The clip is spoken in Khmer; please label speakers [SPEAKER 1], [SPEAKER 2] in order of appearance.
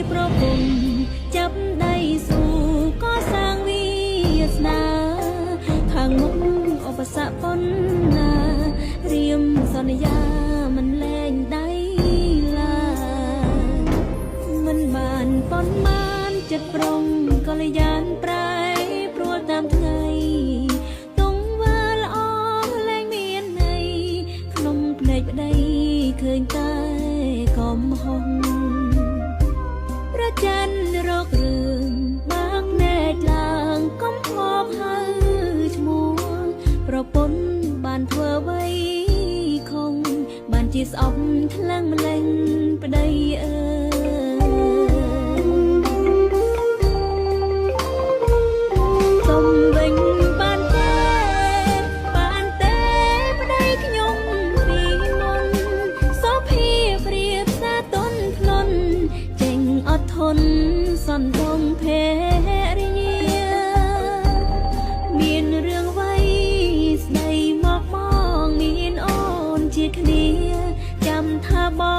[SPEAKER 1] ប្រពន្ធចាប់ដៃស៊ូក៏សាងវាសនាខាងមុខឧបសគ្គប៉ុណ្ណារៀមសន្យាមិនលែងដៃឡើយមិនបានប៉ុន្មានចិត្តប្រុងក៏លយានប្រែព្រួលតាមថ្ងៃទងវាល្អលែងមានន័យក្នុងភ្នែកប្តីឃើញតែកំហុសប្រច័នរករឿងបាក់ណែកឡើងកំហកហៅឈ្មោះប្រពន្ធបានធ្វើអ្វីខំបានជាស្អប់ខ្លាំងម្លេងប្តីអើសុំវិញបានទេប្តីខ្ញុំពីមុនសុភាពរៀបសារទន់ភ្លន់ចេញអត់ធន់សន្ទងភរិយាមានរឿងអ្វីស្ដីមកបងមានអូនជាគ្នាចាំថាបង